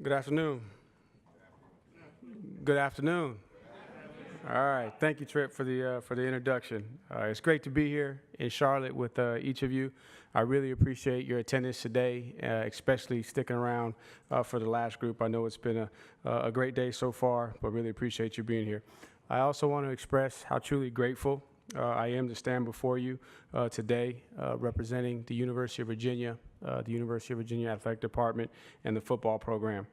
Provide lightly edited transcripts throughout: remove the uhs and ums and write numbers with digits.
Good afternoon. Good afternoon. All right. Thank you, Trip, for the introduction. It's great to be here in Charlotte with each of you. I really appreciate your attendance today, especially sticking around for the last group. I know it's been a great day so far, but really appreciate you being here. I also want to express how truly grateful I am to stand before you today, representing the University of Virginia Athletic Department and the football program.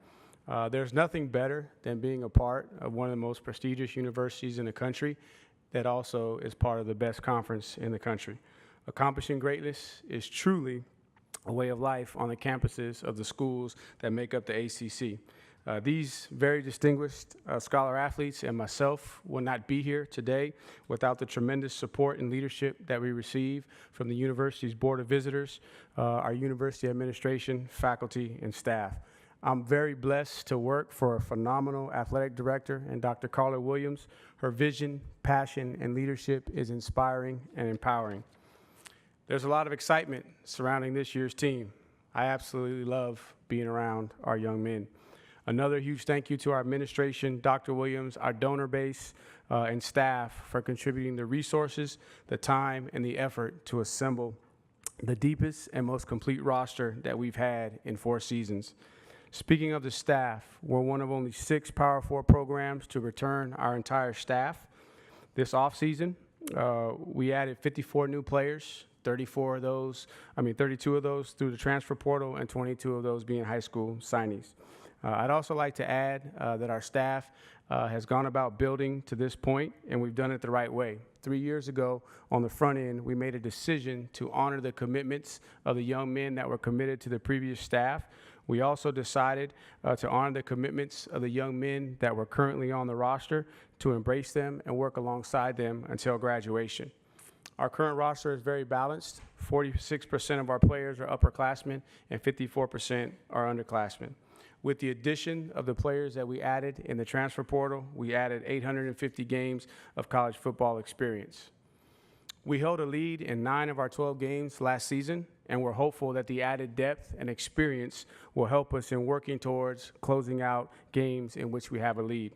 There's nothing better than being a part of one of the most prestigious universities in the country that also is part of the best conference in the country. Accomplishing greatness is truly a way of life on the campuses of the schools that make up the ACC. These very distinguished scholar athletes and myself will not be here today without the tremendous support and leadership that we receive from the university's Board of Visitors, our university administration, faculty, and staff. I'm very blessed to work for a phenomenal athletic director and Dr. Carla Williams. Her vision, passion, and leadership is inspiring and empowering. There's a lot of excitement surrounding this year's team. I absolutely love being around our young men. Another huge thank you to our administration, Dr. Williams, our donor base, and staff for contributing the resources, the time, and the effort to assemble the deepest and most complete roster that we've had in 4 seasons. Speaking of the staff, we're one of only 6 Power 4 programs to return our entire staff. This offseason, we added 54 new players, 32 of those through the transfer portal, and 22 of those being high school signees. I'd also like to add that our staff has gone about building to this point, and we've done it the right way. 3 years ago, on the front end, we made a decision to honor the commitments of the young men that were committed to the previous staff. We also decided to honor the commitments of the young men that were currently on the roster, to embrace them and work alongside them until graduation. Our current roster is very balanced. 46% of our players are upperclassmen and 54% are underclassmen. With the addition of the players that we added in the transfer portal, we added 850 games of college football experience. We held a lead in 9 of our 12 games last season, and we're hopeful that the added depth and experience will help us in working towards closing out games in which we have a lead.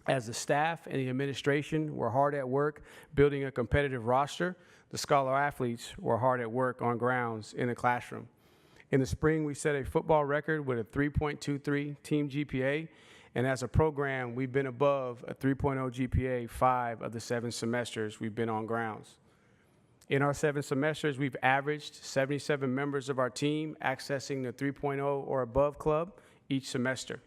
As the staff and the administration were hard at work building a competitive roster, the scholar athletes were hard at work on grounds in the classroom. In the spring, we set a football record with a 3.23 team GPA, and as a program, we've been above a 3.0 GPA 5 of the 7 semesters we've been on grounds. In our 7 semesters, we've averaged 77 members of our team accessing the 3.0 or above club each semester.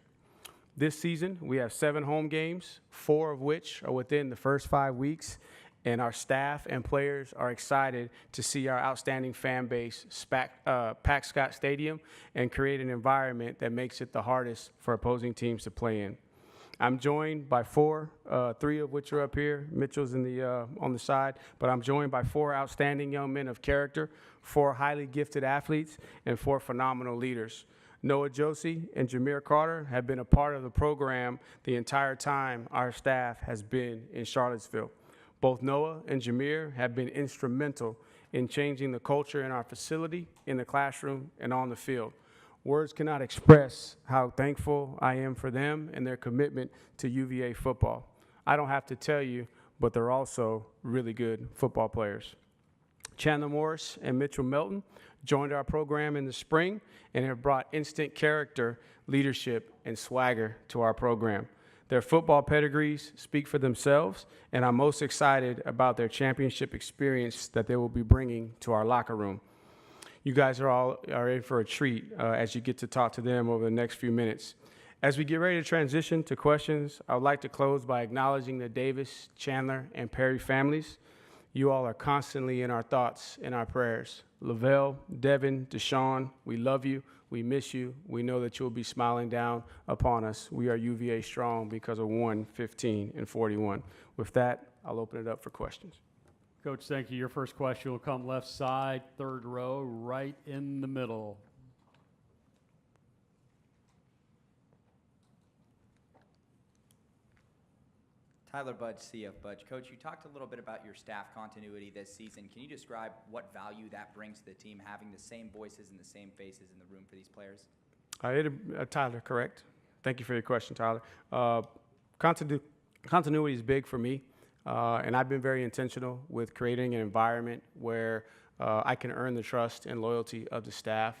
This season, we have 7 home games, 4 of which are within the first 5 weeks, and our staff and players are excited to see our outstanding fan base pack Scott Stadium and create an environment that makes it the hardest for opposing teams to play in. I'm joined by 4, 3 of which are up here. Mitchell's on the side, but I'm joined by 4 outstanding young men of character, 4 highly gifted athletes, and 4 phenomenal leaders. Noah Josie and Jameer Carter have been a part of the program the entire time our staff has been in Charlottesville. Both Noah and Jameer have been instrumental in changing the culture in our facility, in the classroom, and on the field. Words cannot express how thankful I am for them and their commitment to UVA football. I don't have to tell you, but they're also really good football players. Chandler Morris and Mitchell Melton joined our program in the spring and have brought instant character, leadership, and swagger to our program. Their football pedigrees speak for themselves, and I'm most excited about their championship experience that they will be bringing to our locker room. You guys are in for a treat as you get to talk to them over the next few minutes. As we get ready to transition to questions, I would like to close by acknowledging the Davis, Chandler, and Perry families. You all are constantly in our thoughts and our prayers. Lavelle, Devin, Deshaun, we love you. We miss you. We know that you'll be smiling down upon us. We are UVA strong because of 1, 15, and 41. With that, I'll open it up for questions. Coach, thank you. Your first question will come left side, 3rd row, right in the middle. Tyler Budge, CF Budge. Coach, you talked a little bit about your staff continuity this season. Can you describe what value that brings to the team, having the same voices and the same faces in the room for these players? Tyler, correct. Thank you for your question, Tyler. Continuity is big for me, and I've been very intentional with creating an environment where I can earn the trust and loyalty of the staff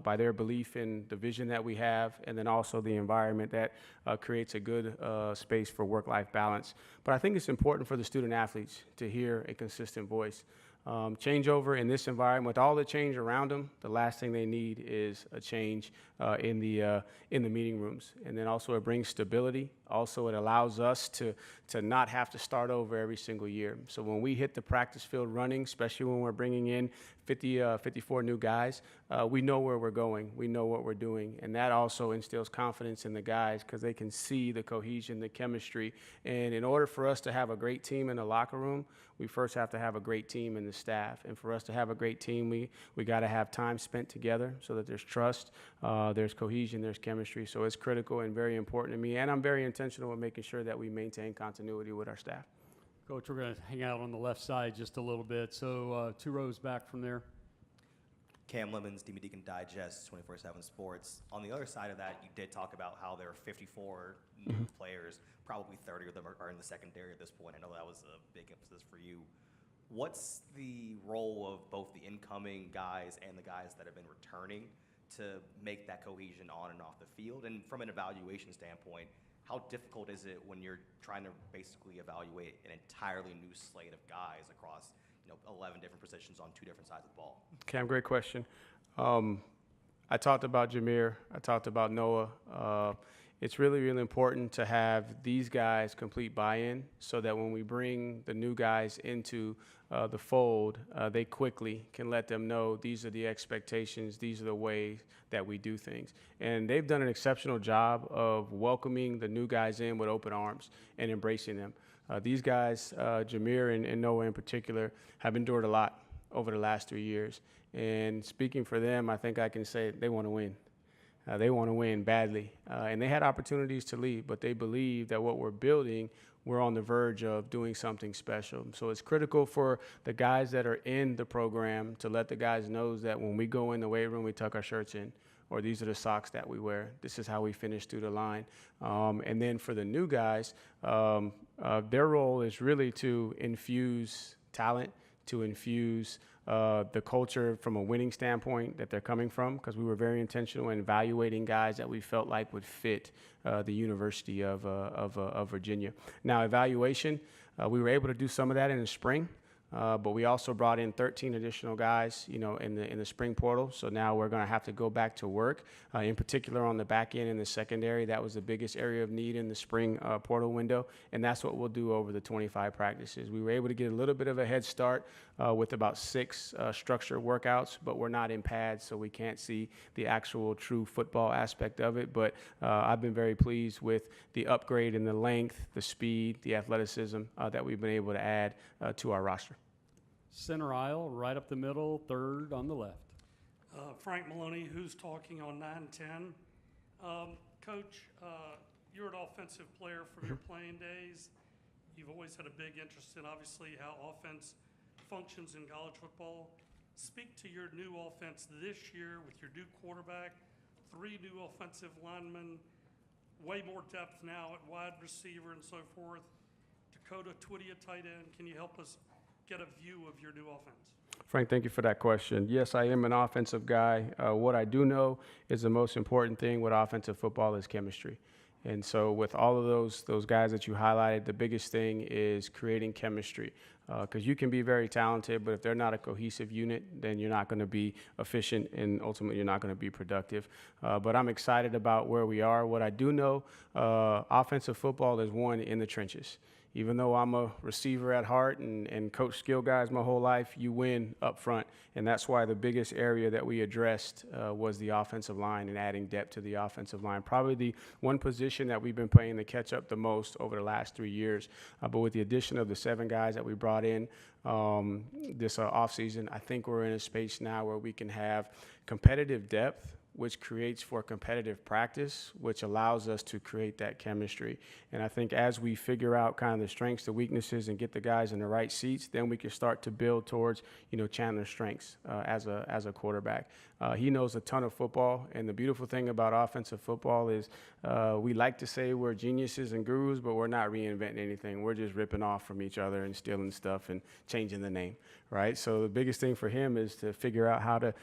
by their belief in the vision that we have, and then also the environment that creates a good space for work-life balance. But I think it's important for the student athletes to hear a consistent voice. Changeover in this environment, with all the change around them, the last thing they need is a change in the meeting rooms. And then also it brings stability. Also, it allows us to not have to start over every single year. So when we hit the practice field running, especially when we're bringing in 54 new guys, we know where we're going. We know what we're doing. And that also instills confidence in the guys because they can see the cohesion, the chemistry. And in order for us to have a great team in the locker room, we first have to have a great team in the staff. And for us to have a great team, we got to have time spent together so that there's trust, there's cohesion, there's chemistry. So it's critical and very important to me. And I'm very intentional with making sure that we maintain continuity with our staff. Coach, we're going to hang out on the left side just a little bit. So 2 rows back from there. Cam Lemons, Demi Deacon Digest, 24/7 Sports. On the other side of that, you did talk about how there are 54 new players. Probably 30 of them are in the secondary at this point. I know that was a big emphasis for you. What's the role of both the incoming guys and the guys that have been returning to make that cohesion on and off the field? And from an evaluation standpoint, how difficult is it when you're trying to basically evaluate an entirely new slate of guys across 11 different positions on 2 different sides of the ball? Cam, great question. I talked about Jameer. I talked about Noah. It's really, really important to have these guys complete buy-in so that when we bring the new guys into the fold, they quickly can let them know these are the expectations, these are the ways that we do things. And they've done an exceptional job of welcoming the new guys in with open arms and embracing them. These guys, Jameer and Noah in particular, have endured a lot over the last 3 years. And speaking for them, I think I can say they want to win. They want to win badly. And they had opportunities to leave, but they believe that what we're building, we're on the verge of doing something special. So it's critical for the guys that are in the program to let the guys know that when we go in the weight room, we tuck our shirts in, or these are the socks that we wear. This is how we finish through the line. And then for the new guys, their role is really to infuse talent, to infuse the culture from a winning standpoint that they're coming from, because we were very intentional in evaluating guys that we felt like would fit the University of Virginia. Now, evaluation, we were able to do some of that in the spring. But we also brought in 13 additional guys, in the spring portal. So now we're going to have to go back to work, in particular on the back end and the secondary. That was the biggest area of need in the spring portal window, and that's what we'll do over the 25 practices. We were able to get a little bit of a head start with about 6 structured workouts, but we're not in pads, so we can't see the actual true football aspect of it. But I've been very pleased with the upgrade in the length, the speed, the athleticism that we've been able to add to our roster. Center aisle, right up the middle, 3rd on the left. Frank Maloney, who's talking on 9-10. Coach, you're an offensive player from your playing days. You've always had a big interest in, obviously, how offense functions in college football. Speak to your new offense this year with your new quarterback, 3 new offensive linemen, way more depth now at wide receiver and so forth. Dakota Twitty at tight end. Can you help us get a view of your new offense? Frank, thank you for that question. Yes, I am an offensive guy. What I do know is the most important thing with offensive football is chemistry. And so with all of those guys that you highlighted, the biggest thing is creating chemistry. Because you can be very talented, but if they're not a cohesive unit, then you're not going to be efficient, and ultimately you're not going to be productive. But I'm excited about where we are. What I do know, offensive football is won in the trenches. Even though I'm a receiver at heart and coach skill guys my whole life, you win up front. And that's why the biggest area that we addressed was the offensive line and adding depth to the offensive line. Probably the one position that we've been playing to catch up the most over the last 3 years. But with the addition of the 7 guys that we brought in this offseason, I think we're in a space now where we can have competitive depth which creates for competitive practice, which allows us to create that chemistry. And I think as we figure out kind of the strengths, the weaknesses, and get the guys in the right seats, then we can start to build towards, Chandler's strengths as a quarterback. He knows a ton of football, and the beautiful thing about offensive football is we like to say we're geniuses and gurus, but we're not reinventing anything. We're just ripping off from each other and stealing stuff and changing the name, right? So the biggest thing for him is to figure out how to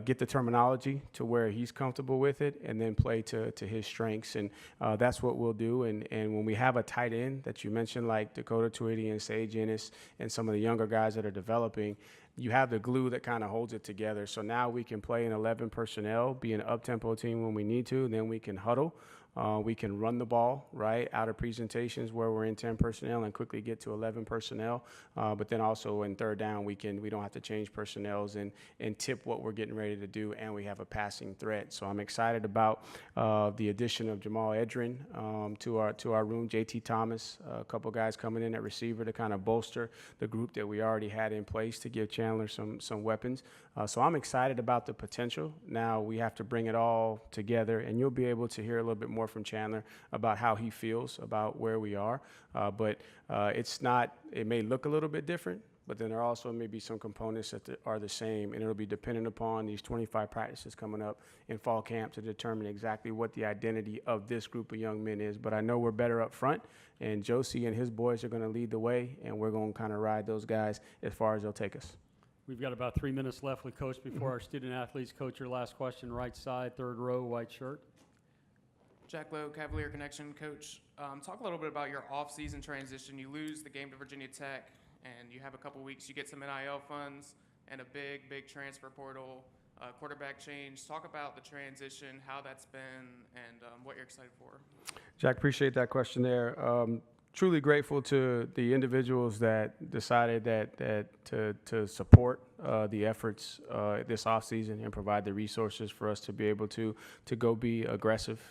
get the terminology to where he's comfortable with it and then play to his strengths. And that's what we'll do. And when we have a tight end that you mentioned, like Dakota Tweedy and Sage Ennis and some of the younger guys that are developing, you have the glue that kind of holds it together. So now we can play in 11 personnel, be an up-tempo team when we need to, then we can huddle. We can run the ball, right, out of presentations where we're in 10 personnel and quickly get to 11 personnel. But then also in third down, we don't have to change personnels and tip what we're getting ready to do, and we have a passing threat. So I'm excited about the addition of Jamal Edrin to our room, JT Thomas, a couple guys coming in at receiver to kind of bolster the group that we already had in place to give Chandler some weapons. So I'm excited about the potential. Now we have to bring it all together, and you'll be able to hear a little bit more from Chandler about how he feels about where we are. But it may look a little bit different, but then there also may be some components that are the same, and it'll be dependent upon these 25 practices coming up in fall camp to determine exactly what the identity of this group of young men is. But I know we're better up front, and Josie and his boys are going to lead the way, and we're going to kind of ride those guys as far as they'll take us. We've got about 3 minutes left with Coach before our student athletes. Coach, your last question, right side, third row, white shirt. Jack Lowe, Cavalier Connection. Coach, talk a little bit about your off-season transition. You lose the game to Virginia Tech, and you have a couple weeks. You get some NIL funds and a big transfer portal, quarterback change. Talk about the transition, how that's been, and what you're excited for. Jack, appreciate that question there. Truly grateful to the individuals that decided to support the efforts this offseason and provide the resources for us to be able to go be aggressive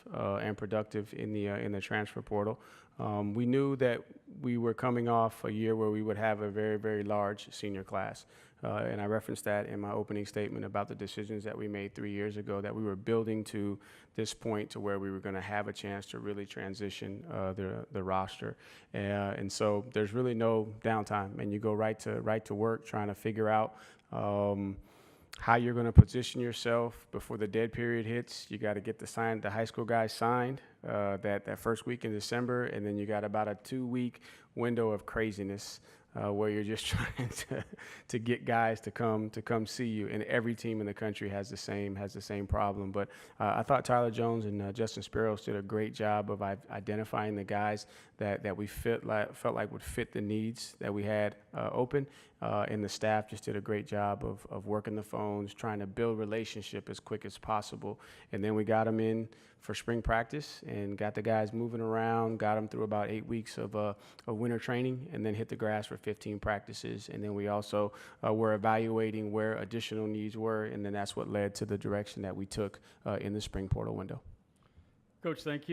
and productive in the transfer portal. We knew that we were coming off a year where we would have a very, very large senior class. And I referenced that in my opening statement about the decisions that we made 3 years ago, that we were building to this point to where we were going to have a chance to really transition the roster. And so there's really no downtime, and you go right to work trying to figure out how you're going to position yourself before the dead period hits. You got to get the high school guys signed that first week in December, and then you got about a 2-week window of craziness where you're just trying to get guys to come see you, and every team in the country has the same problem. But I thought Tyler Jones and Justin Sparrows did a great job of identifying the guys that we felt like would fit the needs that we had open, and the staff just did a great job of working the phones, trying to build relationship as quick as possible, and then we got them in for spring practice and got the guys moving around, got them through about 8 weeks of winter training, and then hit the grass for 15 practices. And then we also were evaluating where additional needs were, and then that's what led to the direction that we took in the spring portal window. Coach, thank you.